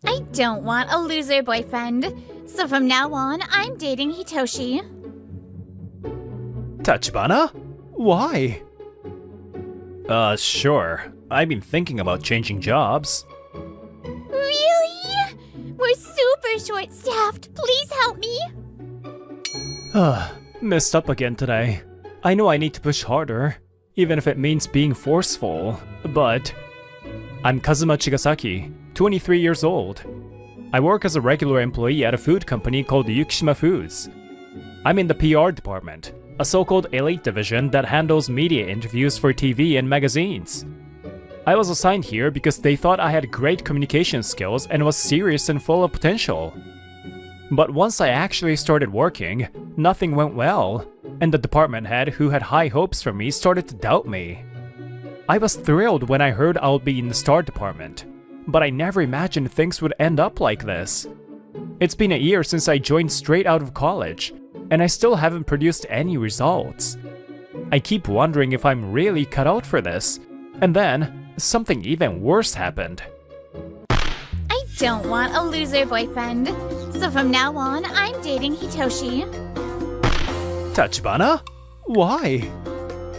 I don't want a loser boyfriend, so from now on, I'm dating Hitoshi. Tachibana? Why? Sure. I've been thinking about changing jobs. Really? We're super short-staffed. Please help me. Messed up again today. I know I need to push harder, even if it means being forceful, but... I'm Kazuma Chigasaki, 23 years old. I work as a regular employee at a food company called Yukishima Foods. I'm in the PR department, a so-called elite division that handles media interviews for TV and magazines. I was assigned here because they thought I had great communication skills and was serious and full of potential. But once I actually started working, nothing went well, and the department head who had high hopes for me started to doubt me. I was thrilled when I heard I'll be in the star department, but I never imagined things would end up like this. It's been a year since I joined straight out of college, and I still haven't produced any results. I keep wondering if I'm really cut out for this, and then something even worse happened. I don't want a loser boyfriend, so from now on, I'm dating Hitoshi. Tachibana? Why?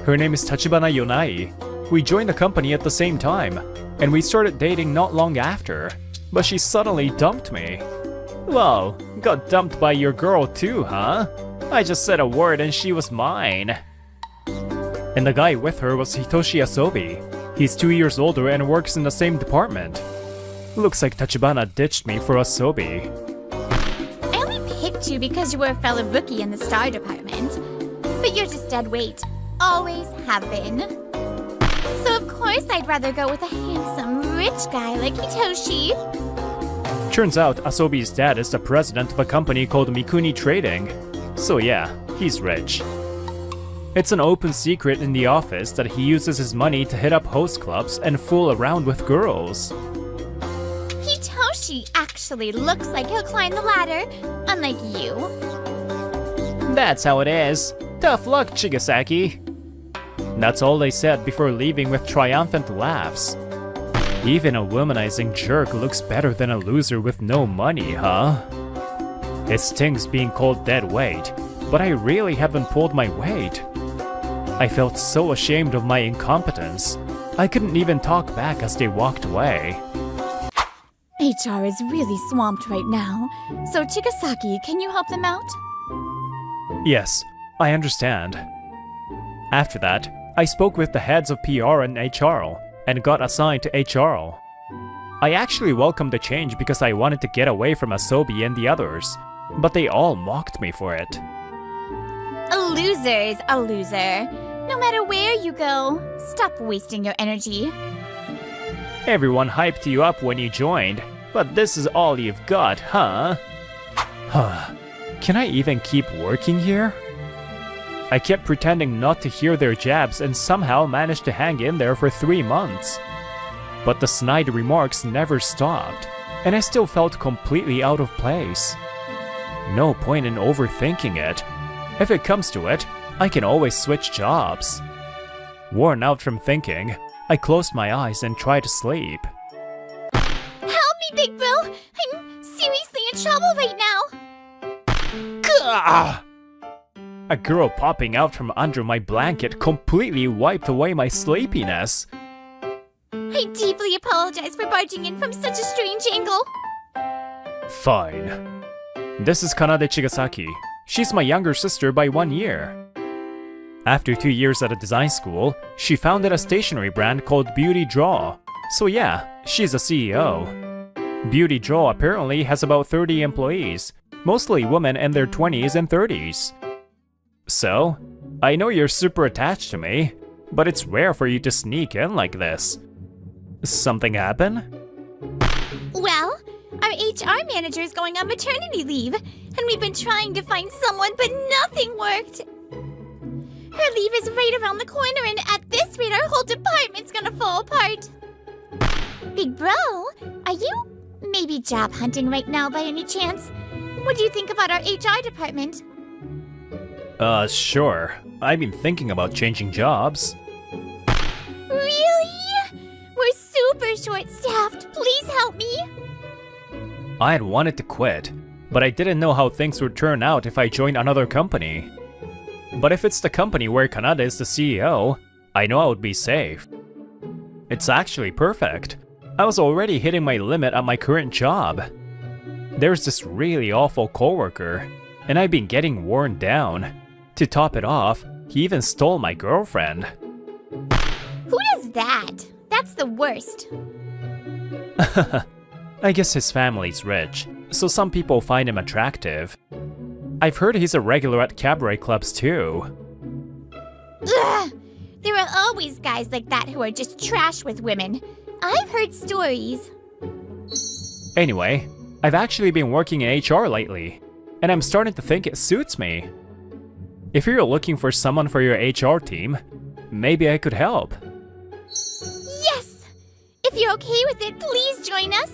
Her name is Tachibana Yonai. We joined the company at the same time, and we started dating not long after, but she suddenly dumped me. Whoa, got dumped by your girl too, huh? I just said a word and she was mine. And the guy with her was Hitoshi Asobi. He's 2 years older and works in the same department. Looks like Tachibana ditched me for Asobi. I only picked you because you were a fellow rookie in the star department. But you're just dead weight. Always have been. So of course I'd rather go with a handsome, rich guy like Hitoshi. Turns out Asobi's dad is the president of a company called Mikuni Trading. So yeah, he's rich. It's an open secret in the office that he uses his money to hit up host clubs and fool around with girls. Hitoshi actually looks like he'll climb the ladder, unlike you. That's how it is. Tough luck, Chigasaki. That's all they said before leaving with triumphant laughs. Even a womanizing jerk looks better than a loser with no money, huh? It stings being called dead weight, but I really haven't pulled my weight. I felt so ashamed of my incompetence. I couldn't even talk back as they walked away. HR is really swamped right now, so Chigasaki, can you help them out? Yes, I understand. After that, I spoke with the heads of PR and HR, and got assigned to HR. I actually welcomed the change because I wanted to get away from Asobi and the others, but they all mocked me for it. A loser is a loser. No matter where you go, stop wasting your energy. Everyone hyped you up when you joined, but this is all you've got, huh? Can I even keep working here? I kept pretending not to hear their jabs and somehow managed to hang in there for 3 months. But the snide remarks never stopped, and I still felt completely out of place. No point in overthinking it. If it comes to it, I can always switch jobs. Worn out from thinking, I closed my eyes and tried to sleep. Help me, Big Bro! I'm seriously in trouble right now! Gah! A girl popping out from under my blanket completely wiped away my sleepiness. I deeply apologize for barging in from such a strange angle. Fine. This is Kanade Chigasaki. She's my younger sister by 1 year. After 2 years at a design school, she founded a stationery brand called Beauty Draw. So yeah, she's a CEO. Beauty Draw apparently has about 30 employees, mostly women in their 20s and 30s. So, I know you're super attached to me, but it's rare for you to sneak in like this. Something happen? Well, our HR manager is going on maternity leave, and we've been trying to find someone, but nothing worked. Her leave is right around the corner, and at this rate, our whole department's gonna fall apart. Big Bro, are you maybe job hunting right now by any chance? What do you think about our HR department? Sure. I've been thinking about changing jobs. Really? We're super short-staffed. Please help me. I had wanted to quit, but I didn't know how things would turn out if I joined another company. But if it's the company where Kanade is the CEO, I know I would be safe. It's actually perfect. I was already hitting my limit at my current job. There's this really awful coworker, and I've been getting worn down. To top it off, he even stole my girlfriend. Who does that? That's the worst. I guess his family's rich, so some people find him attractive. I've heard he's a regular at cabaret clubs too. Ugh! There are always guys like that who are just trash with women. I've heard stories. Anyway, I've actually been working in HR lately, and I'm starting to think it suits me. If you're looking for someone for your HR team, maybe I could help. Yes! If you're okay with it, please join us.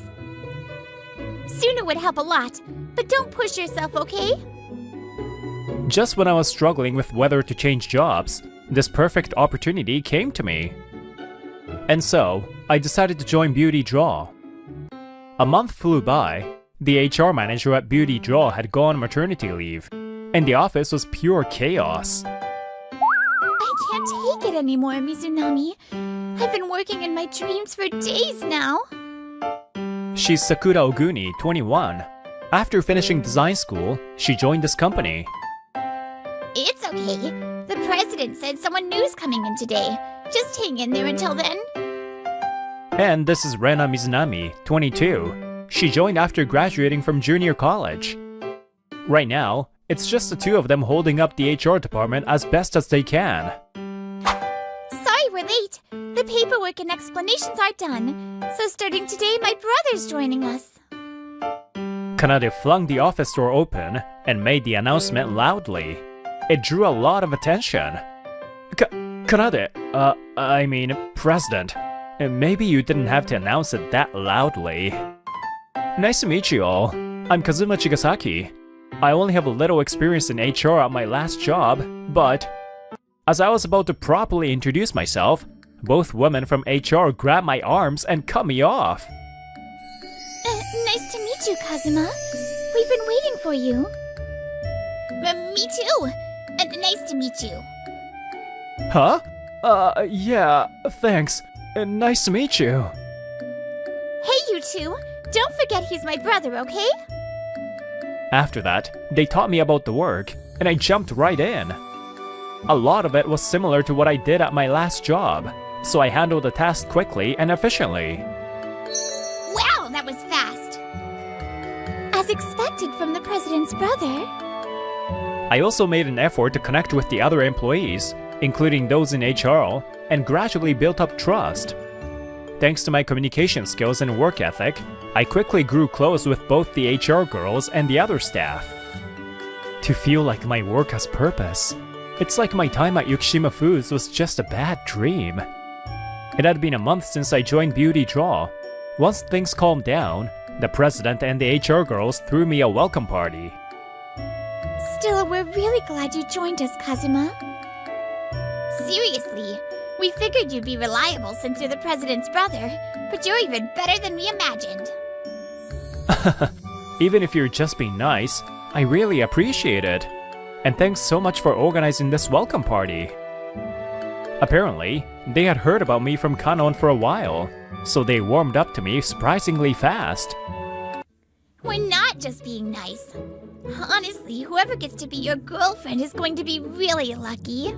Sooner would help a lot, but don't push yourself, okay? Just when I was struggling with whether to change jobs, this perfect opportunity came to me. And so, I decided to join Beauty Draw. A month flew by, the HR manager at Beauty Draw had gone on maternity leave, and the office was pure chaos. I can't take it anymore, Mizunami. I've been working in my dreams for days now. She's Sakura Oguni, 21. After finishing design school, she joined this company. It's okay. The president said someone new's coming in today. Just hang in there until then. And this is Rena Mizunami, 22. She joined after graduating from junior college. Right now, it's just the two of them holding up the HR department as best as they can. Sorry we're late. The paperwork and explanations are done. So starting today, my brother's joining us. Kanade flung the office door open and made the announcement loudly. It drew a lot of attention. Kanade, President. Maybe you didn't have to announce it that loudly. Nice to meet you all. I'm Kazuma Chigasaki. I only have a little experience in HR at my last job, but as I was about to properly introduce myself, both women from HR grabbed my arms and cut me off. Nice to meet you, Kazuma. We've been waiting for you. Me too. Nice to meet you. Huh? Yeah, thanks. Nice to meet you. Hey, you two. Don't forget he's my brother, okay? After that, they taught me about the work, and I jumped right in. A lot of it was similar to what I did at my last job, so I handled the task quickly and efficiently. Wow, that was fast. As expected from the president's brother. I also made an effort to connect with the other employees, including those in HR, and gradually built up trust. Thanks to my communication skills and work ethic, I quickly grew close with both the HR girls and the other staff. To feel like my work has purpose, it's like my time at Yukishima Foods was just a bad dream. It had been a month since I joined Beauty Draw. Once things calmed down, the president and the HR girls threw me a welcome party. Still, we're really glad you joined us, Kazuma. Seriously, we figured you'd be reliable since you're the president's brother, but you're even better than we imagined. Even if you're just being nice, I really appreciate it. And thanks so much for organizing this welcome party. Apparently, they had heard about me from Kanon for a while, so they warmed up to me surprisingly fast. We're not just being nice. Honestly, whoever gets to be your girlfriend is going to be really lucky.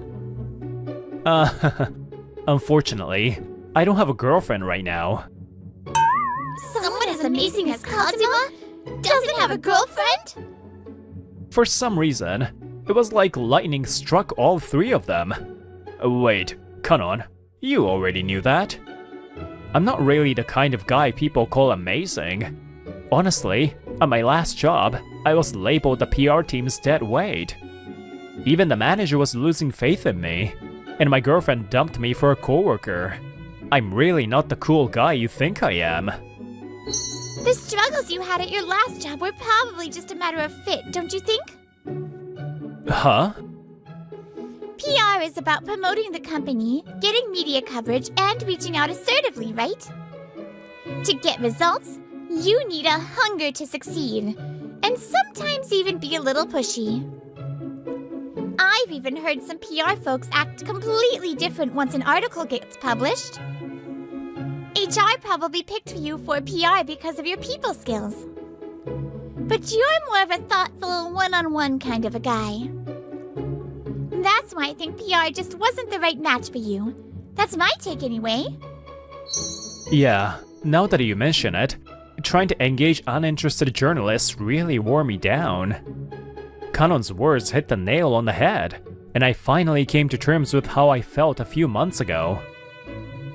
Unfortunately, I don't have a girlfriend right now. Someone as amazing as Kazuma doesn't have a girlfriend? For some reason, it was like lightning struck all three of them. Wait, Kanon, you already knew that? I'm not really the kind of guy people call amazing. Honestly, at my last job, I was labeled the PR team's dead weight. Even the manager was losing faith in me, and my girlfriend dumped me for a coworker. I'm really not the cool guy you think I am. The struggles you had at your last job were probably just a matter of fit, don't you think? Huh? PR is about promoting the company, getting media coverage, and reaching out assertively, right? To get results, You need a hunger to succeed, and sometimes even be a little pushy. I've even heard some PR folks act completely different once an article gets published. HR probably picked you for PR because of your people skills. But you're more of a thoughtful, one-on-one kind of a guy. That's why I think PR just wasn't the right match for you. That's my take anyway. Yeah, now that you mention it, trying to engage uninterested journalists really wore me down. Kanon's words hit the nail on the head, and I finally came to terms with how I felt a few months ago.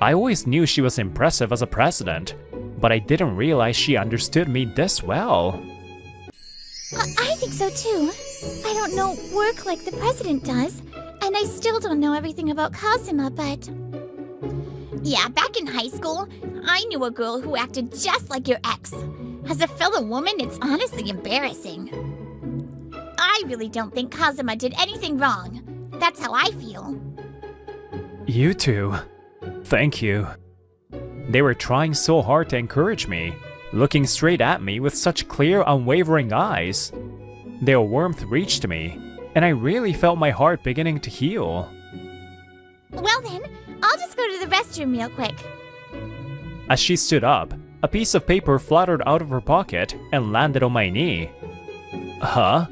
I always knew she was impressive as a president, but I didn't realize she understood me this well. I think so too. I don't know work like the president does, and I still don't know everything about Kazuma, but... Yeah, back in high school, I knew a girl who acted just like your ex. As a fellow woman, it's honestly embarrassing. I really don't think Kazuma did anything wrong. That's how I feel. You two. Thank you. They were trying so hard to encourage me, looking straight at me with such clear, unwavering eyes. Their warmth reached me, and I really felt my heart beginning to heal. Well then, I'll just go to the restroom real quick. As she stood up, a piece of paper fluttered out of her pocket and landed on my knee. Huh?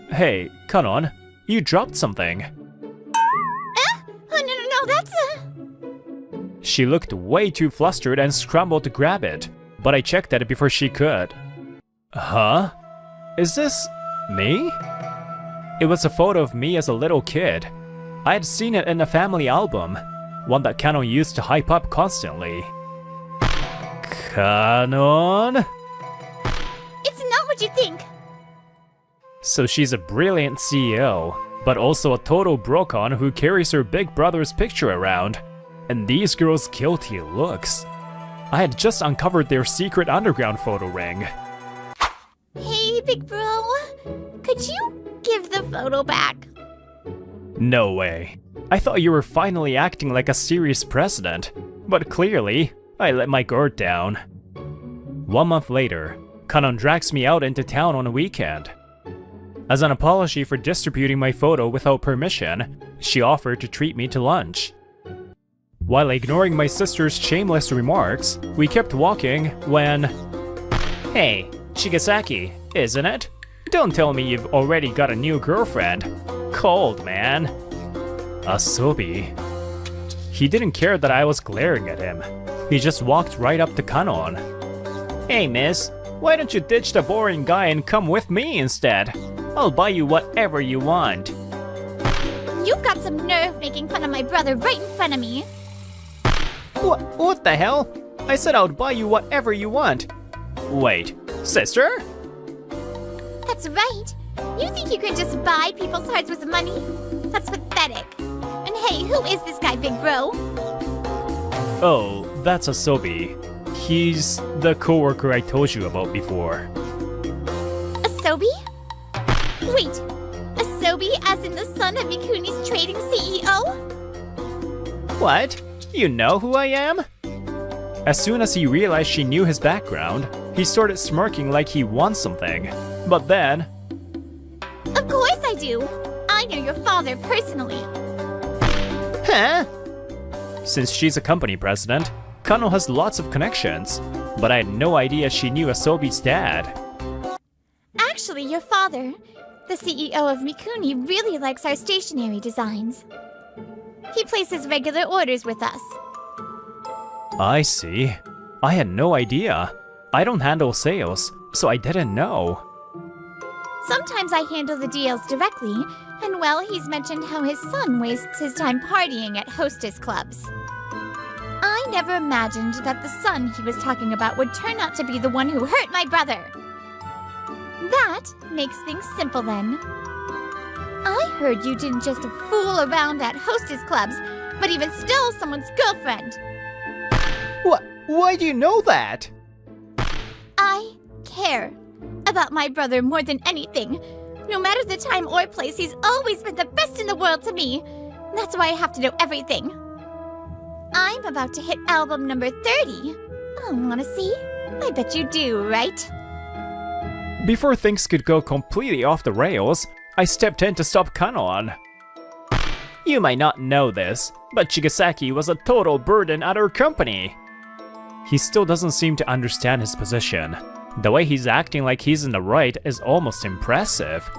Hey, Kanon, you dropped something. Oh, no, that's a... She looked way too flustered and scrambled to grab it, but I checked at it before she could. Huh? Is this me? It was a photo of me as a little kid. I had seen it in a family album, one that Kanon used to hype up constantly. Kanon? It's not what you think. So she's a brilliant CEO, but also a total brocon who carries her big brother's picture around. And these girls' guilty looks. I had just uncovered their secret underground photo ring. Hey, big bro. Could you give the photo back? No way. I thought you were finally acting like a serious president, but clearly, I let my guard down. 1 month later, Kanon drags me out into town on a weekend. As an apology for distributing my photo without permission, she offered to treat me to lunch. While ignoring my sister's shameless remarks, we kept walking when... Hey, Shigesaki, isn't it? Don't tell me you've already got a new girlfriend. Cold, man. Asobi. He didn't care that I was glaring at him. He just walked right up to Kanon. Hey, miss, why don't you ditch the boring guy and come with me instead? I'll buy you whatever you want. You've got some nerve making fun of my brother right in front of me. What the hell? I said I would buy you whatever you want. Wait, sister? That's right. You think you can just buy people's hearts with money? That's pathetic. And hey, who is this guy, big bro? Oh, that's Asobi. He's the coworker I told you about before. Asobi? Wait, Asobi as in the son of Mikuni's trading CEO? What? You know who I am? As soon as he realized she knew his background, he started smirking like he won something. But then... Of course I do! I know your father personally. Huh? Since she's a company president, Kano has lots of connections, but I had no idea she knew Asobi's dad. Actually, your father, the CEO of Mikuni, really likes our stationery designs. He places regular orders with us. I see. I had no idea. I don't handle sales, so I didn't know. Sometimes I handle the deals directly, and well, he's mentioned how his son wastes his time partying at hostess clubs. I never imagined that the son he was talking about would turn out to be the one who hurt my brother. That makes things simple then. I heard you didn't just fool around at hostess clubs, but even stole someone's girlfriend. What? Why do you know that? I care about my brother more than anything. No matter the time or place, he's always been the best in the world to me. That's why I have to know everything. I'm about to hit album number 30. Oh, wanna see? I bet you do, right? Before things could go completely off the rails, I stepped in to stop Kanon. You might not know this, but Chigasaki was a total burden at our company. He still doesn't seem to understand his position. The way he's acting like he's in the right is almost impressive.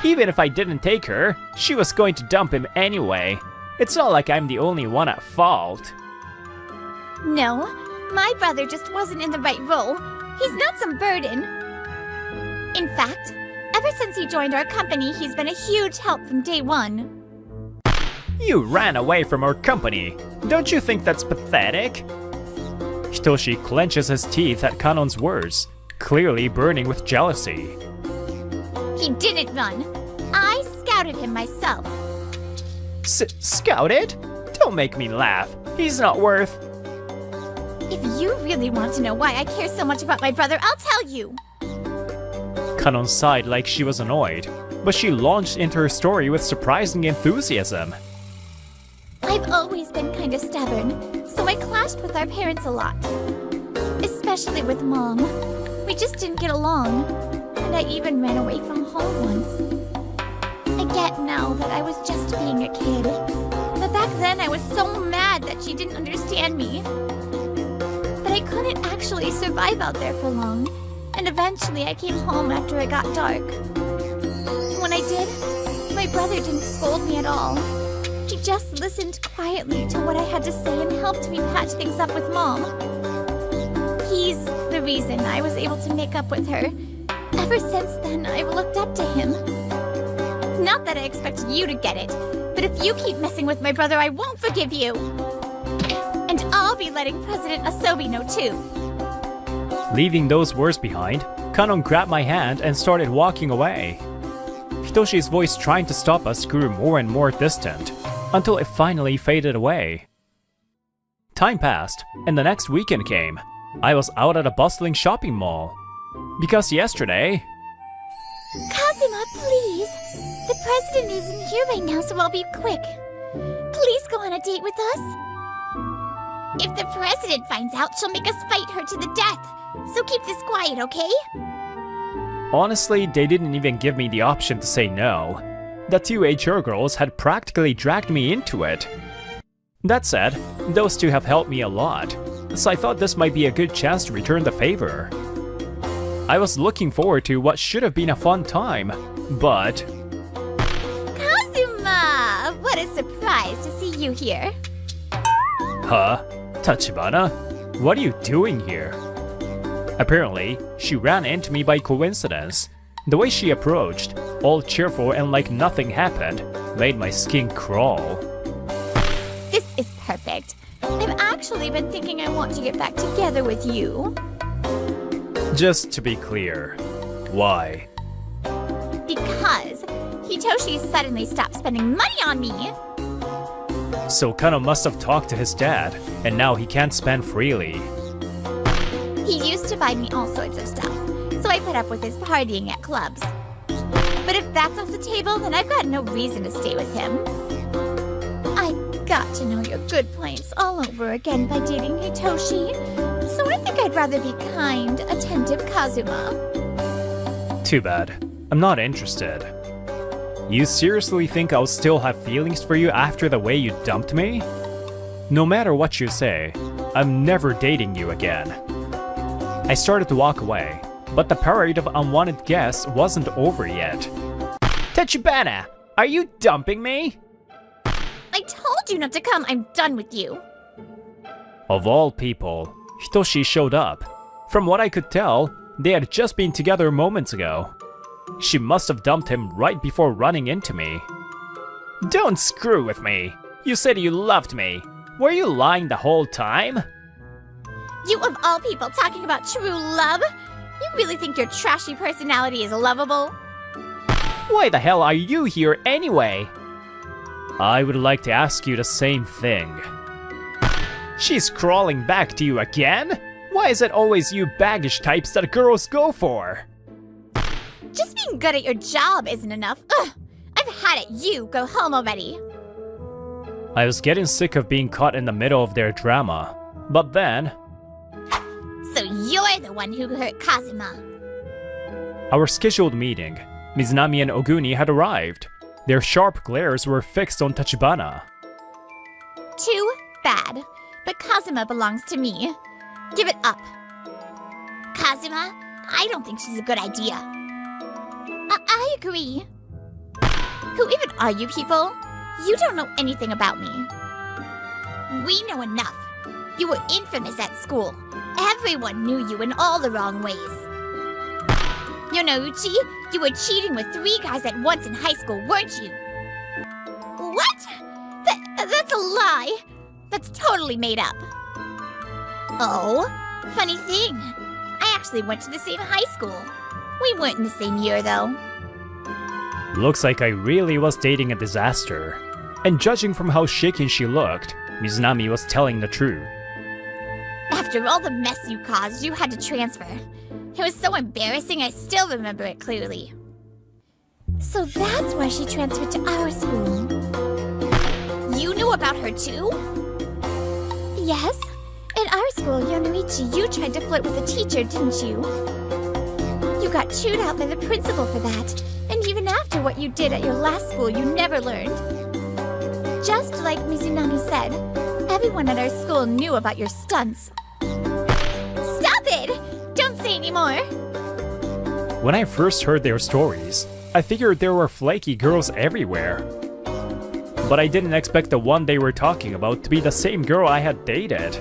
Even if I didn't take her, she was going to dump him anyway. It's not like I'm the only one at fault. No, my brother just wasn't in the right role. He's not some burden. In fact, ever since he joined our company, he's been a huge help from day one. You ran away from our company. Don't you think that's pathetic? Hitoshi clenches his teeth at Kanon's words, clearly burning with jealousy. He didn't run. I scouted him myself. Scouted? Don't make me laugh. He's not worth... If you really want to know why I care so much about my brother, I'll tell you. Kanon sighed like she was annoyed, but she launched into her story with surprising enthusiasm. I've always been kind of stubborn, so I clashed with our parents a lot. Especially with Mom. We just didn't get along, and I even ran away from home once. I get now that I was just being a kid, but back then I was so mad that she didn't understand me. But I couldn't actually survive out there for long, and eventually I came home after it got dark. When I did, my brother didn't scold me at all. He just listened quietly to what I had to say and helped me patch things up with Mom. He's the reason I was able to make up with her. Ever since then, I've looked up to him. Not that I expect you to get it, but if you keep messing with my brother, I won't forgive you. And I'll be letting President Asobi know too. Leaving those words behind, Kanon grabbed my hand and started walking away. Hitoshi's voice trying to stop us grew more and more distant, until it finally faded away. Time passed, and the next weekend came. I was out at a bustling shopping mall. Because yesterday... Kazuma, please! The president isn't here right now, so I'll be quick. Please go on a date with us. If the president finds out, she'll make us fight her to the death. So keep this quiet, okay? Honestly, they didn't even give me the option to say no. The two HR girls had practically dragged me into it. That said, those two have helped me a lot, so I thought this might be a good chance to return the favor. I was looking forward to what should have been a fun time, but... Kazuma! What a surprise to see you here. Huh? Tachibana? What are you doing here? Apparently, she ran into me by coincidence. The way she approached, all cheerful and like nothing happened, made my skin crawl. This is perfect. I've actually been thinking I want to get back together with you. Just to be clear, why? Because Hitoshi suddenly stopped spending money on me. So Kano must have talked to his dad, and now he can't spend freely. He used to buy me all sorts of stuff, so I put up with his partying at clubs. But if that's off the table, then I've got no reason to stay with him. I got to know your good points all over again by dating Hitoshi, so I think I'd rather be kind, attentive Kazuma. Too bad. I'm not interested. You seriously think I'll still have feelings for you after the way you dumped me? No matter what you say, I'm never dating you again. I started to walk away, but the parade of unwanted guests wasn't over yet. Tachibana, are you dumping me? I told you not to come. I'm done with you. Of all people, Hitoshi showed up. From what I could tell, they had just been together moments ago. She must have dumped him right before running into me. Don't screw with me. You said you loved me. Were you lying the whole time? You of all people talking about true love? You really think your trashy personality is lovable? Why the hell are you here anyway? I would like to ask you the same thing. She's crawling back to you again? Why is it always you baggage types that girls go for? Just being good at your job isn't enough. Ugh! I've had it. You go home already. I was getting sick of being caught in the middle of their drama. But then... So you're you're the one who hurt Kazuma. Our scheduled meeting, Mizunami and Oguni had arrived. Their sharp glares were fixed on Tachibana. Too bad. But Kazuma belongs to me. Give it up. Kazuma, I don't think she's a good idea. I agree. Who even are you people? You don't know anything about me. We know enough. You were infamous at school. Everyone knew you in all the wrong ways. Yonouchi, you were cheating with 3 guys at once in high school, weren't you? What? That's a lie. That's totally made up. Oh, funny thing. I actually went to the same high school. We weren't in the same year, though. Looks like I really was dating a disaster. And judging from how shaken she looked, Mizunami was telling the truth. After all the mess you caused, you had to transfer. It was so embarrassing, I still remember it clearly. So that's why she transferred to our school. You knew about her too? Yes. At our school, Yonouchi, you tried to flirt with a teacher, didn't you? You got chewed out by the principal for that. And even after what you did at your last school, you never learned. Just like Mizunami said, everyone at our school knew about your stunts. Stop it! Don't say any more. When I first heard their stories, I figured there were flaky girls everywhere. But I didn't expect the one they were talking about to be the same girl I had dated.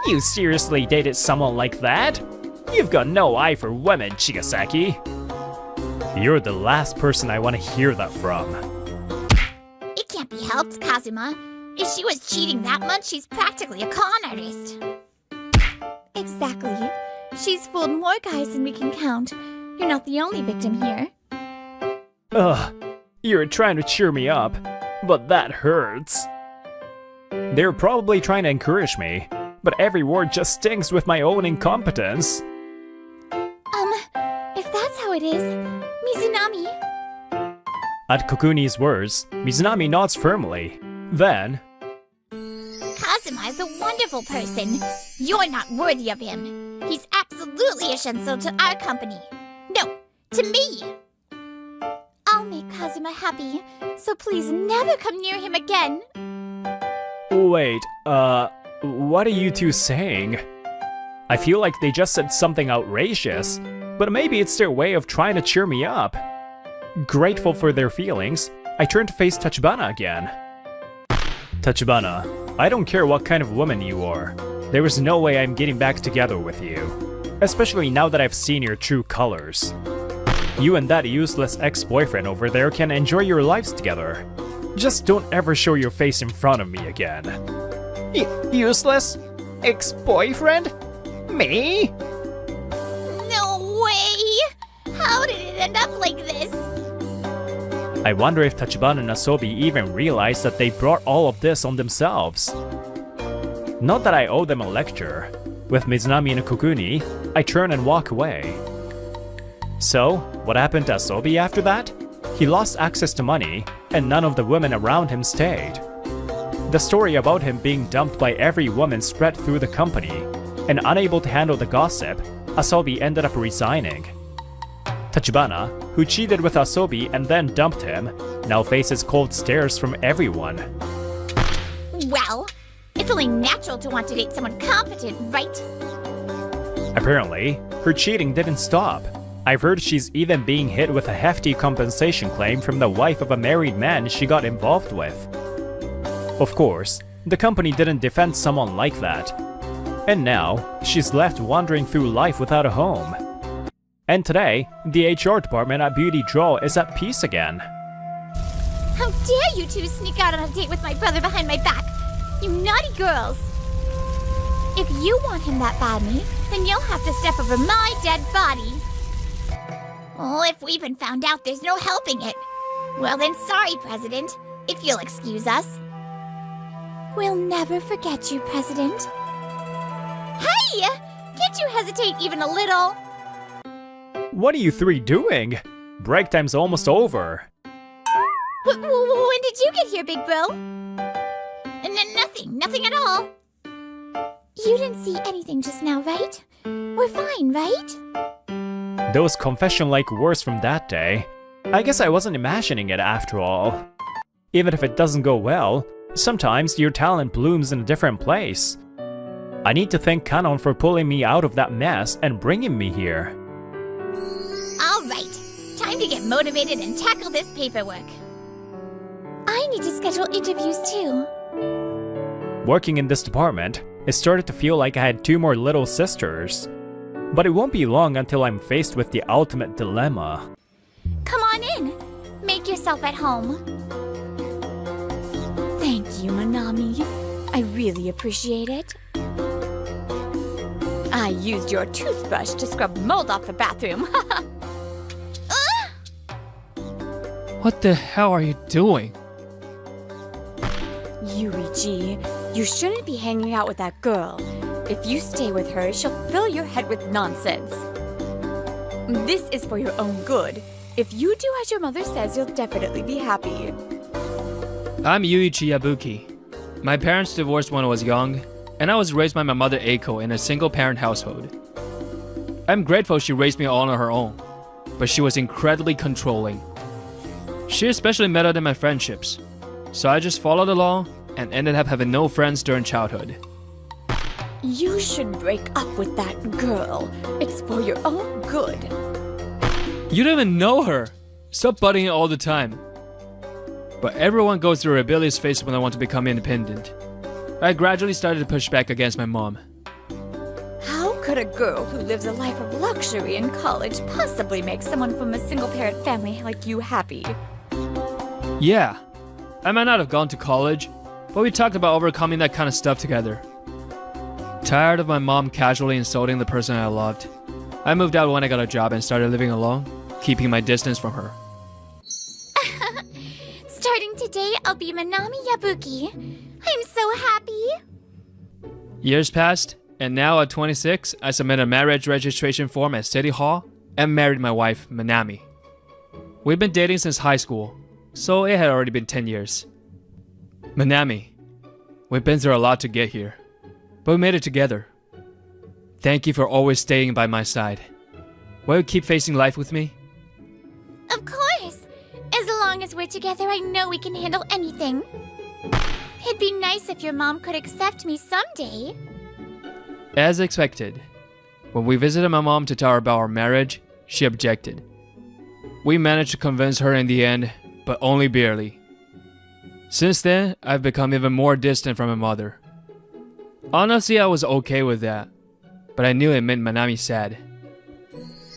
You seriously dated someone like that? You've got no eye for women, Chigasaki. You're the last person I want to hear that from. It can't be helped, Kazuma. If she was cheating that much, she's practically a con artist. Exactly. She's fooled more guys than we can count. You're not the only victim here. Ugh, you're trying to cheer me up, but that hurts. They're probably trying to encourage me, but every word just stings with my own incompetence. If that's how it is, Mizunami. At Kokuni's words, Mizunami nods firmly. Then, Kazuma is a wonderful person. You're not worthy of him. He's absolutely a shinso to our company. No, to me. I'll make Kazuma happy, so please never come near him again. wait, what are you two saying? I feel like they just said something outrageous, but maybe it's their way of trying to cheer me up. Grateful for their feelings, I turn to face Tachibana again. Tachibana, I don't care what kind of woman you are. There is no way I'm getting back together with you. Especially now that I've seen your true colors. You and that useless ex-boyfriend over there can enjoy your lives together. Just don't ever show your face in front of me again. Useless? Ex-boyfriend? Me? No way! How did it end up like this? I wonder if Tachibana and Asobi even realized that they brought all of this on themselves. Not that I owe them a lecture. With Mizunami and Kokuni, I turn and walk away. So, what happened to Asobi after that? He lost access to money, and none of the women around him stayed. The story about him being dumped by every woman spread through the company, and unable to handle the gossip, Asobi ended up resigning. Tachibana, who cheated with Asobi and then dumped him, now faces cold stares from everyone. Well, it's only natural to want to date someone competent, right? Apparently, her cheating didn't stop. I've heard she's even being hit with a hefty compensation claim from the wife of a married man she got involved with. Of course, the company didn't defend someone like that. And now, she's left wandering through life without a home. And today, the HR department at Beauty Draw is at peace again. How dare you two sneak out on a date with my brother behind my back? You naughty girls! If you want him that badly, then you'll have to step over my dead body. Oh, if we've been found out, there's no helping it. Well then, sorry, President, if you'll excuse us. We'll never forget you, President. Hey! Can't you hesitate even a little? What are you three doing? Break time's almost over. When did you get here, big bro? Nothing at all. You didn't see anything just now, right? We're fine, right? Those confession-like words from that day, I guess I wasn't imagining it after all. Even if it doesn't go well, sometimes your talent blooms in a different place. I need to thank Canon for pulling me out of that mess and bringing me here. Alright, time to get motivated and tackle this paperwork. I need to schedule interviews too. Working in this department, it started to feel like I had two more little sisters. But it won't be long until I'm faced with the ultimate dilemma. Come on in. Make yourself at home. Thank you, Manami. I really appreciate it. I used your toothbrush to scrub mold off the bathroom. What the hell are you doing? Yuichi, you shouldn't be hanging out with that girl. If you stay with her, she'll fill your head with nonsense. This is for your own good. If you do as your mother says, you'll definitely be happy. I'm Yuichi Yabuki. My parents divorced when I was young, and I was raised by my mother Eiko in a single-parent household. I'm grateful she raised me all on her own, but she was incredibly controlling. She especially meddled in my friendships, so I just followed along and ended up having no friends during childhood. You should break up with that girl. It's for your own good. You don't even know her! Stop butting it all the time. But everyone goes through a rebellious phase when I want to become independent. I gradually started to push back against my mom. How could a girl who lives a life of luxury in college possibly make someone from a single-parent family like you happy? Yeah, I might not have gone to college, but we talked about overcoming that kind of stuff together. Tired of my mom casually insulting the person I loved, I moved out when I got a job and started living alone, keeping my distance from her. Starting today, I'll be Manami Yabuki. I'm so happy. Years passed, and now at 26, I submitted a marriage registration form at City Hall and married my wife, Manami. We've been dating since high school, so it had already been 10 years. Manami, we've been through a lot to get here, but we made it together. Thank you for always staying by my side. Will you keep facing life with me? Of course. As long as we're together, I know we can handle anything. It'd be nice if your mom could accept me someday. As expected, when we visited my mom to tell her about our marriage, she objected. We managed to convince her in the end, but only barely. Since then, I've become even more distant from my mother. Honestly, I was okay with that, but I knew it made Manami sad.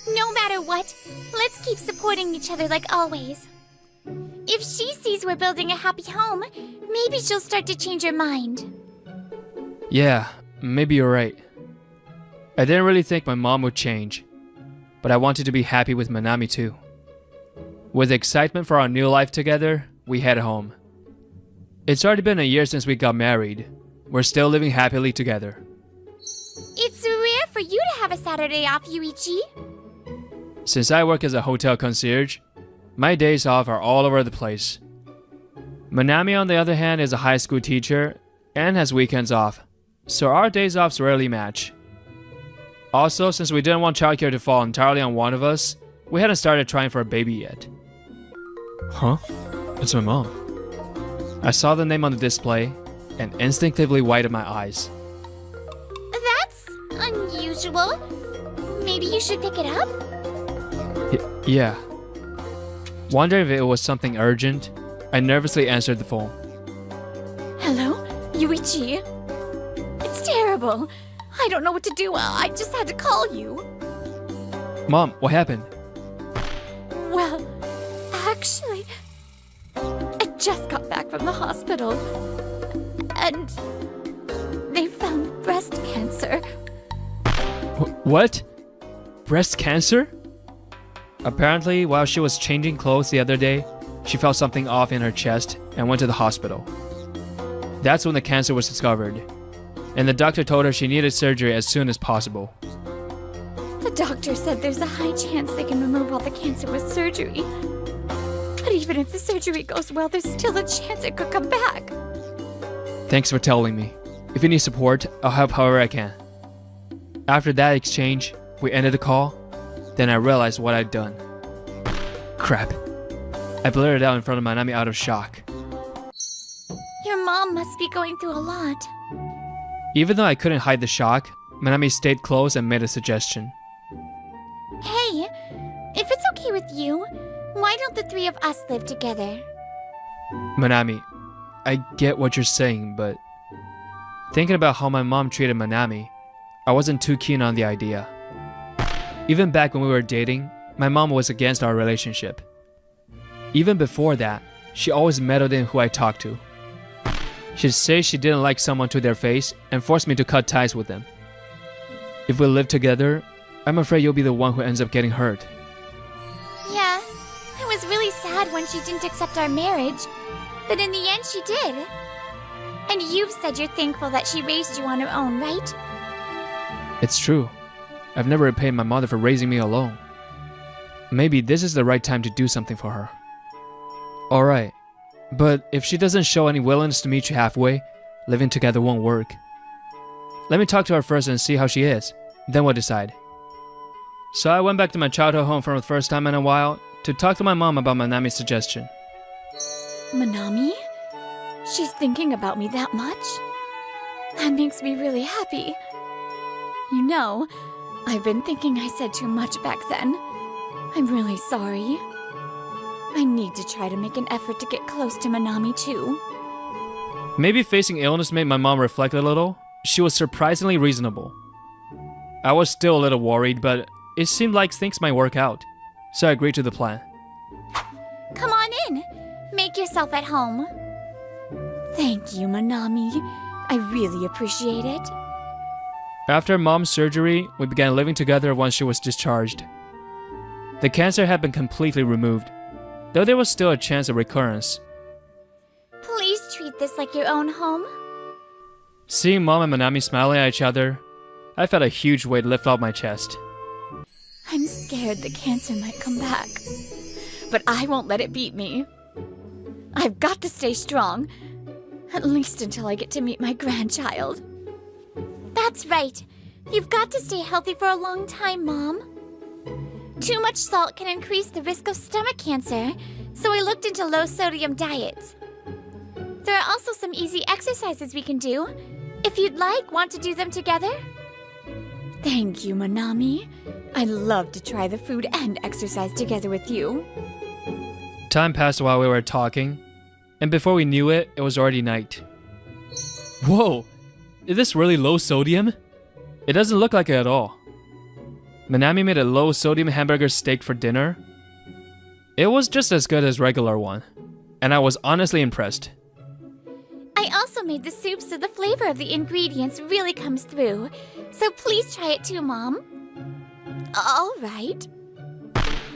No matter what, let's keep supporting each other like always. If she sees we're building a happy home, maybe she'll start to change her mind. Yeah, maybe you're right. I didn't really think my mom would change, but I wanted to be happy with Manami too. With excitement for our new life together, we headed home. It's already been a year since we got married. We're still living happily together. It's rare for you to have a Saturday off, Yuichi. Since I work as a hotel concierge, my days off are all over the place. Manami, on the other hand, is a high school teacher and has weekends off, so our days offs rarely match. Also, since we didn't want childcare to fall entirely on one of us, we hadn't started trying for a baby yet. Huh? It's my mom. I saw the name on the display and instinctively widened my eyes. That's unusual. Maybe you should pick it up? Yeah. Wondering if it was something urgent, I nervously answered the phone. Hello? Yuichi? It's terrible. I don't know what to do. I just had to call you. Mom, what happened? Well, actually, I just got back from the hospital. And they found breast cancer. What? Breast cancer? Apparently, while she was changing clothes the other day, she felt something off in her chest and went to the hospital. That's when the cancer was discovered, and the doctor told her she needed surgery as soon as possible. The doctor said there's a high chance they can remove all the cancer with surgery. But even if the surgery goes well, there's still a chance it could come back. Thanks for telling me. If you need support, I'll help however I can. After that exchange, we ended the call. Then I realized what I'd done. Crap. I blurted out in front of Manami out of shock. Your mom must be going through a lot. Even though I couldn't hide the shock, Manami stayed close and made a suggestion. Hey, if it's okay with you, why don't the three of us live together? Manami, I get what you're saying, but thinking about how my mom treated Manami, I wasn't too keen on the idea. Even back when we were dating, my mom was against our relationship. Even before that, she always meddled in who I talked to. She'd say she didn't like someone to their face and force me to cut ties with them. If we live together, I'm afraid you'll be the one who ends up getting hurt. Yeah, I was really sad when she didn't accept our marriage, but in the end she did. And you've said you're thankful that she raised you on her own, right? It's true. I've never repaid my mother for raising me alone. Maybe this is the right time to do something for her. Alright, but if she doesn't show any willingness to meet you halfway, living together won't work. Let me talk to her first and see how she is, then we'll decide. So I went back to my childhood home for the first time in a while to talk to my mom about Manami's suggestion. Manami? She's thinking about me that much? That makes me really happy. You know, I've been thinking I said too much back then. I'm really sorry. I need to try to make an effort to get close to Manami too. Maybe facing illness made my mom reflect a little. She was surprisingly reasonable. I was still a little worried, but it seemed like things might work out, so I agreed to the plan. Come on in. Make yourself at home. Thank you, Manami. I really appreciate it. After mom's surgery, we began living together once she was discharged. The cancer had been completely removed, though there was still a chance of recurrence. Please treat this like your own home. Seeing mom and Manami smiling at each other, I felt a huge weight lift off my chest. I'm scared the cancer might come back, but I won't let it beat me. I've got to stay strong, at least until I get to meet my grandchild. That's right. You've got to stay healthy for a long time, Mom. Too much salt can increase the risk of stomach cancer, so I looked into low-sodium diets. There are also some easy exercises we can do. If you'd like, want to do them together? Thank you, Manami. I'd love to try the food and exercise together with you. Time passed while we were talking, and before we knew it, it was already night. Whoa! Is this really low sodium? It doesn't look like it at all. Manami made a low sodium hamburger steak for dinner. It was just as good as regular one, and I was honestly impressed. I also made the soup so the flavor of the ingredients really comes through, so please try it too, Mom. All right.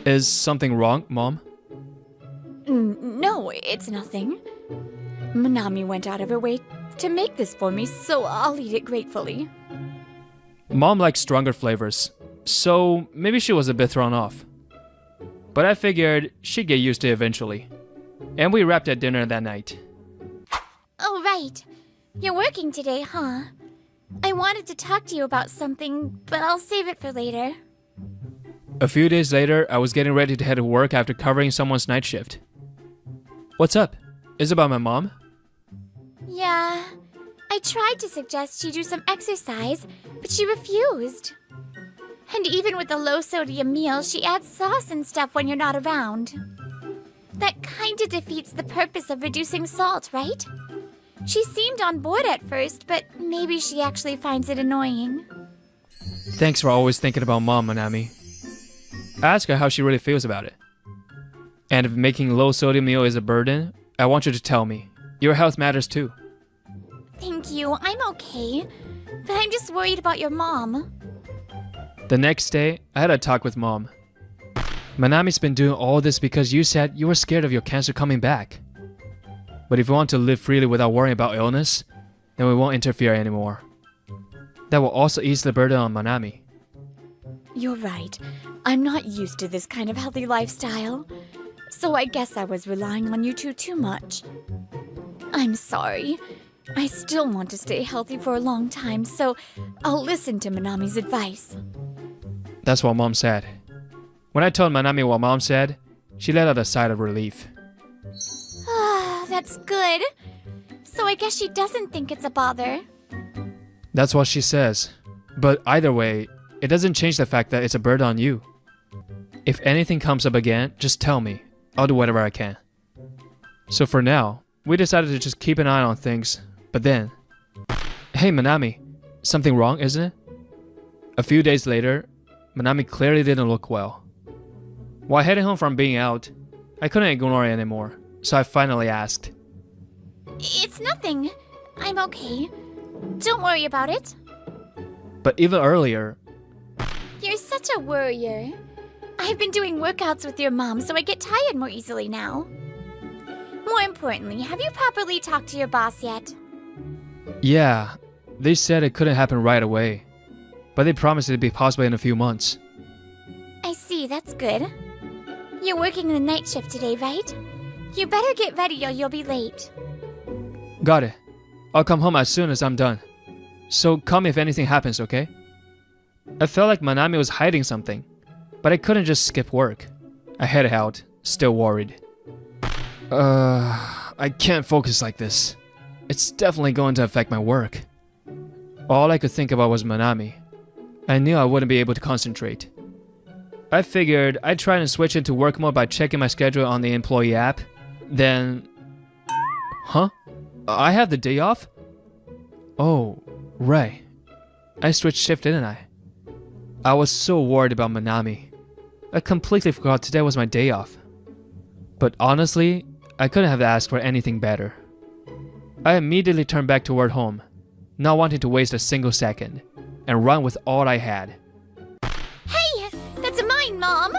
Is something wrong, Mom? No, it's nothing. Manami went out of her way to make this for me, so I'll eat it gratefully. Mom likes stronger flavors, so maybe she was a bit thrown off. But I figured she'd get used to it eventually. And we wrapped at dinner that night. Oh, right. You're working today, huh? I wanted to talk to you about something, but I'll save it for later. A few days later, I was getting ready to head to work after covering someone's night shift. What's up? Is it about my mom? Yeah. I tried to suggest she do some exercise, but she refused. And even with the low-sodium meal, she adds sauce and stuff when you're not around. That kinda defeats the purpose of reducing salt, right? She seemed on board at first, but maybe she actually finds it annoying. Thanks for always thinking about Mom, Manami. Ask her how she really feels about it. And if making low-sodium meal is a burden, I want you to tell me. Your health matters too. Thank you, I'm okay. But I'm just worried about your mom. The next day, I had a talk with Mom. Manami's been doing all this because you said you were scared of your cancer coming back. But if you want to live freely without worrying about illness, then we won't interfere anymore. That will also ease the burden on Manami. You're right. I'm not used to this kind of healthy lifestyle. So I guess I was relying on you two too much. I'm sorry. I still want to stay healthy for a long time, so I'll listen to Manami's advice. That's what Mom said. When I told Manami what Mom said, she let out a sigh of relief. That's good. So I guess she doesn't think it's a bother. That's what she says. But either way, it doesn't change the fact that it's a burden on you. If anything comes up again, just tell me. I'll do whatever I can. So for now, we decided to just keep an eye on things. But then... Hey Manami, something wrong, isn't it? A few days later, Manami clearly didn't look well. While heading home from being out, I couldn't ignore it anymore, so I finally asked. It's nothing. I'm okay. Don't worry about it. But even earlier... You're such a worrier. I've been doing workouts with your mom, so I get tired more easily now. More importantly, have you properly talked to your boss yet? Yeah, they said it couldn't happen right away. But they promised it'd be possible in a few months. I see, that's good. You're working the night shift today, right? You better get ready or you'll be late. Got it. I'll come home as soon as I'm done. So call me if anything happens, okay? I felt like Manami was hiding something, but I couldn't just skip work. I headed out, still worried. I can't focus like this. It's definitely going to affect my work. All I could think about was Manami. I knew I wouldn't be able to concentrate. I figured I'd try and switch into work mode by checking my schedule on the employee app. Then... Huh? I have the day off? Oh, right. I switched shift, didn't I? I was so worried about Manami. I completely forgot today was my day off. But honestly, I couldn't have asked for anything better. I immediately turned back toward home, not wanting to waste a single second, and run with all I had. Hey! That's mine, Mom!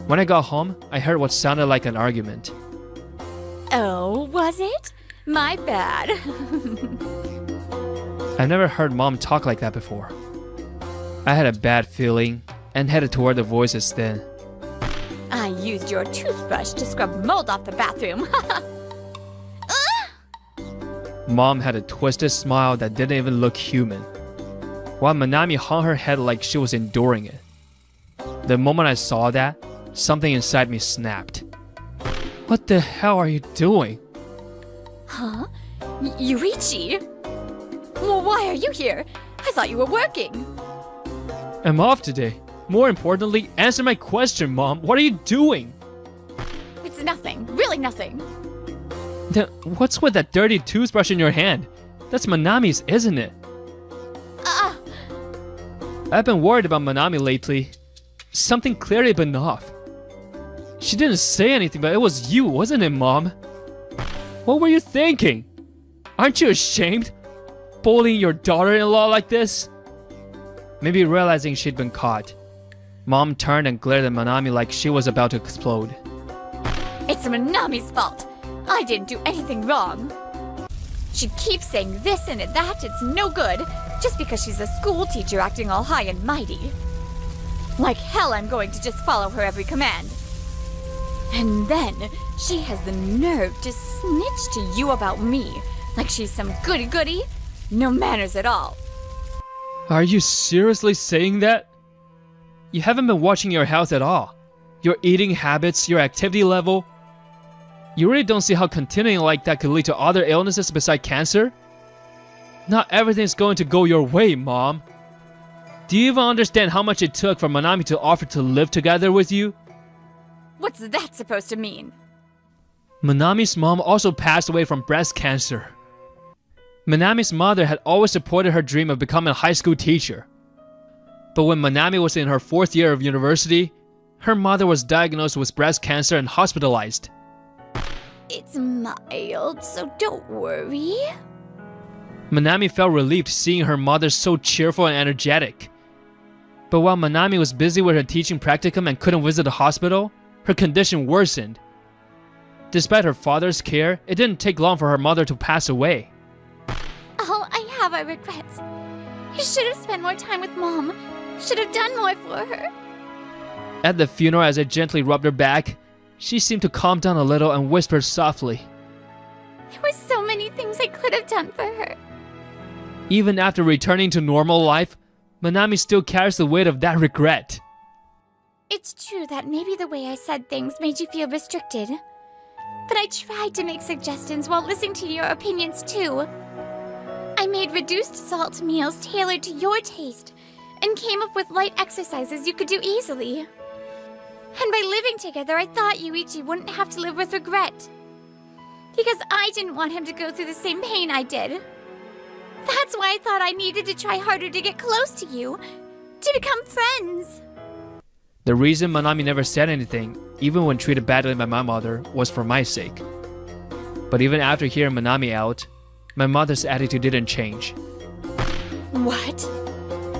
When I got home, I heard what sounded like an argument. Oh, was it? My bad. I've never heard Mom talk like that before. I had a bad feeling and headed toward the voices then. I used your toothbrush to scrub mold off the bathroom. Mom had a twisted smile that didn't even look human, while Manami hung her head like she was enduring it. The moment I saw that, something inside me snapped. What the hell are you doing? Huh? Yuichi? Well, why are you here? I thought you were working. I'm off today. More importantly, answer my question, Mom. What are you doing? It's nothing. Really nothing. Then what's with that dirty toothbrush in your hand? That's Manami's, isn't it? I've been worried about Manami lately. Something clearly been off. She didn't say anything, but it was you, wasn't it, Mom? What were you thinking? Aren't you ashamed? Bullying your daughter-in-law like this? Maybe realizing she'd been caught, Mom turned and glared at Manami like she was about to explode. It's Manami's fault. I didn't do anything wrong. She keeps saying this and that, it's no good, just because she's a school teacher acting all high and mighty. Like hell I'm going to just follow her every command. And then she has the nerve to snitch to you about me, like she's some goody-goody, no manners at all. Are you seriously saying that? You haven't been watching your health at all. Your eating habits, your activity level. You really don't see how continuing like that could lead to other illnesses besides cancer? Not everything's going to go your way, Mom. Do you even understand how much it took for Manami to offer to live together with you? What's that supposed to mean? Manami's mom also passed away from breast cancer. Manami's mother had always supported her dream of becoming a high school teacher. But when Manami was in her 4th year of university, her mother was diagnosed with breast cancer and hospitalized. It's mild, so don't worry. Manami felt relieved seeing her mother so cheerful and energetic. But while Manami was busy with her teaching practicum and couldn't visit the hospital, her condition worsened. Despite her father's care, it didn't take long for her mother to pass away. All I have are regrets. You should have spent more time with Mom. Should have done more for her. At the funeral, as I gently rubbed her back, she seemed to calm down a little and whispered softly. There were so many things I could have done for her. Even after returning to normal life, Manami still carries the weight of that regret. It's true that maybe the way I said things made you feel restricted. But I tried to make suggestions while listening to your opinions too. I made reduced salt meals tailored to your taste and came up with light exercises you could do easily. And by living together, I thought Yuichi wouldn't have to live with regret. Because I didn't want him to go through the same pain I did. That's why I thought I needed to try harder to get close to you, to become friends. The reason Manami never said anything, even when treated badly by my mother, was for my sake. But even after hearing Manami out, my mother's attitude didn't change. What?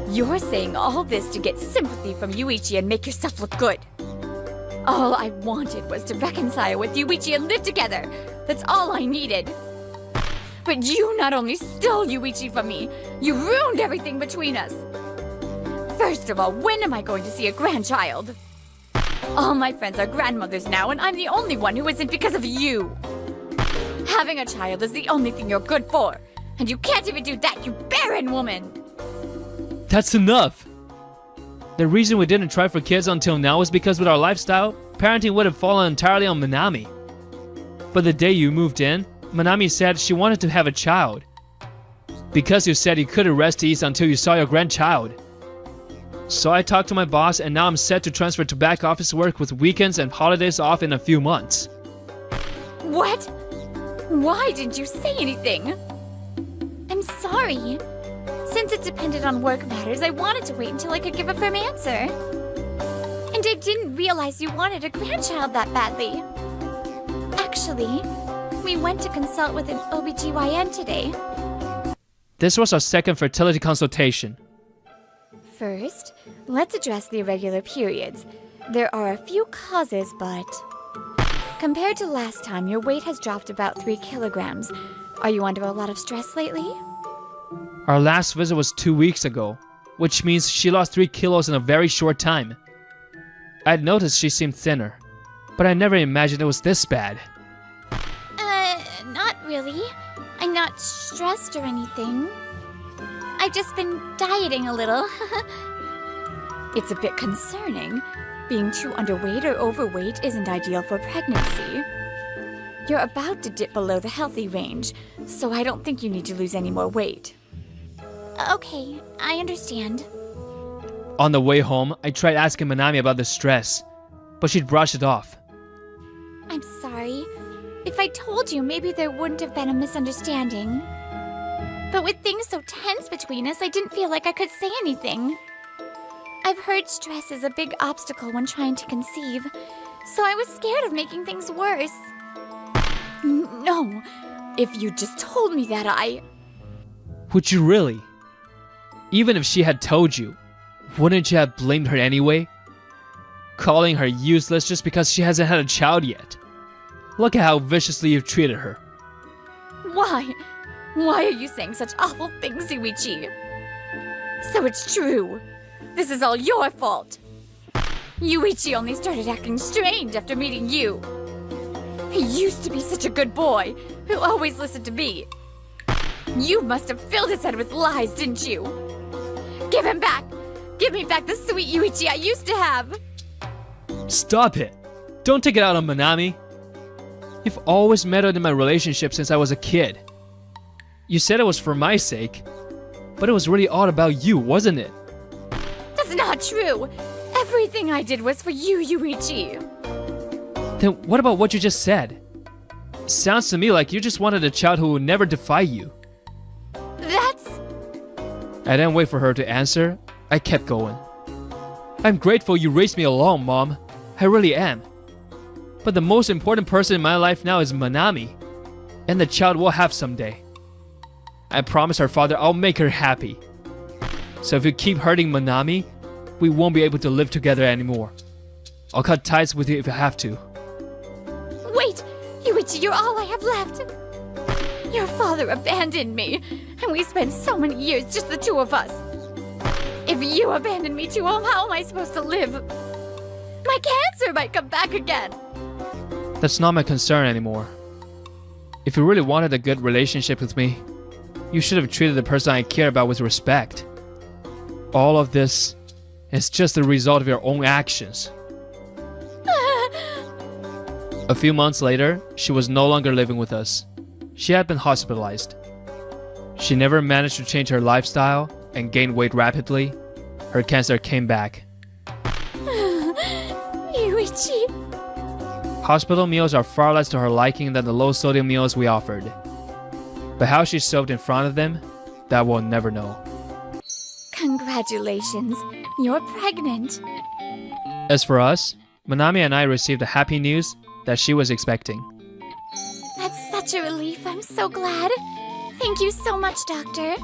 You're saying all this to get sympathy from Yuichi and make yourself look good. All I wanted was to reconcile with Yuichi and live together. That's all I needed. But you not only stole Yuichi from me, you ruined everything between us. First of all, when am I going to see a grandchild? All my friends are grandmothers now, and I'm the only one who isn't because of you. Having a child is the only thing you're good for, and you can't even do that, you barren woman! That's enough! The reason we didn't try for kids until now is because with our lifestyle, parenting would have fallen entirely on Manami. But the day you moved in, Manami said she wanted to have a child. Because you said you couldn't rest easy until you saw your grandchild. So I talked to my boss and now I'm set to transfer to back office work with weekends and holidays off in a few months. What? Why didn't you say anything? I'm sorry. Since it depended on work matters, I wanted to wait until I could give a firm answer. And I didn't realize you wanted a grandchild that badly. Actually, we went to consult with an OBGYN today. This was our second fertility consultation. First, let's address the irregular periods. There are a few causes, but... Compared to last time, your weight has dropped about 3 kilograms. Are you under a lot of stress lately? Our last visit was 2 weeks ago, which means she lost 3 kilos in a very short time. I'd noticed she seemed thinner, but I never imagined it was this bad. Not really. I'm not stressed or anything. I've just been dieting a little. It's a bit concerning. Being too underweight or overweight isn't ideal for pregnancy. You're about to dip below the healthy range, so I don't think you need to lose any more weight. Okay, I understand. On the way home, I tried asking Manami about the stress, but she'd brushed it off. I'm sorry. If I told you, maybe there wouldn't have been a misunderstanding. But with things so tense between us, I didn't feel like I could say anything. I've heard stress is a big obstacle when trying to conceive, so I was scared of making things worse. No, if you just told me that, Would you really? Even if she had told you, wouldn't you have blamed her anyway? Calling her useless just because she hasn't had a child yet. Look at how viciously you've treated her. Why? Why are you saying such awful things, Yuichi? So it's true. This is all your fault. Yuichi only started acting strange after meeting you. He used to be such a good boy who always listened to me. You must have filled his head with lies, didn't you? Give him back! Give me back the sweet Yuichi I used to have! Stop it! Don't take it out on Manami. You've always meddled in my relationship since I was a kid. You said it was for my sake, but it was really all about you, wasn't it? That's not true! Everything I did was for you, Yuichi! Then what about what you just said? Sounds to me like you just wanted a child who would never defy you. That's... I didn't wait for her to answer. I kept going. I'm grateful you raised me alone, Mom. I really am. But the most important person in my life now is Manami. And the child we'll have someday. I promised her father I'll make her happy. So if you keep hurting Manami, we won't be able to live together anymore. I'll cut ties with you if I have to. Wait! Yuichi, you're all I have left! Your father abandoned me, and we spent so many years just the two of us. If you abandon me too, how am I supposed to live? My cancer might come back again! That's not my concern anymore. If you really wanted a good relationship with me, You should have treated the person I care about with respect. All of this is just the result of your own actions. A few months later, she was no longer living with us. She had been hospitalized. She never managed to change her lifestyle and gained weight rapidly. Her cancer came back. Yuichi. Hospital meals are far less to her liking than the low-sodium meals we offered. But how she soaked in front of them, that we'll never know. Congratulations, you're pregnant. As for us, Manami and I received the happy news that she was expecting. That's such a relief. I'm so glad. Thank you so much, Doctor.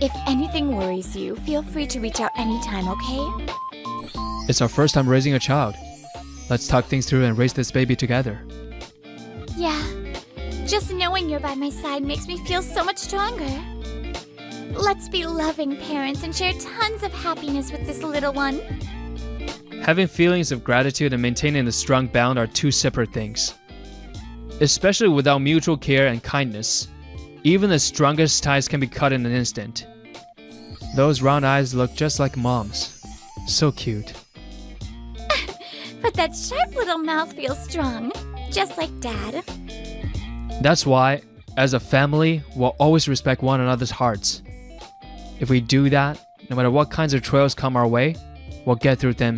If anything worries you, feel free to reach out anytime, okay? It's our first time raising a child. Let's talk things through and raise this baby together. Yeah. Just knowing you're by my side makes me feel so much stronger. Let's be loving parents and share tons of happiness with this little one. Having feelings of gratitude and maintaining a strong bond are two separate things. Especially without mutual care and kindness, even the strongest ties can be cut in an instant. Those round eyes look just like Mom's. So cute. But that sharp little mouth feels strong, just like Dad. That's why, as a family, we'll always respect one another's hearts. If we do that, no matter what kinds of trials come our way, we'll get through them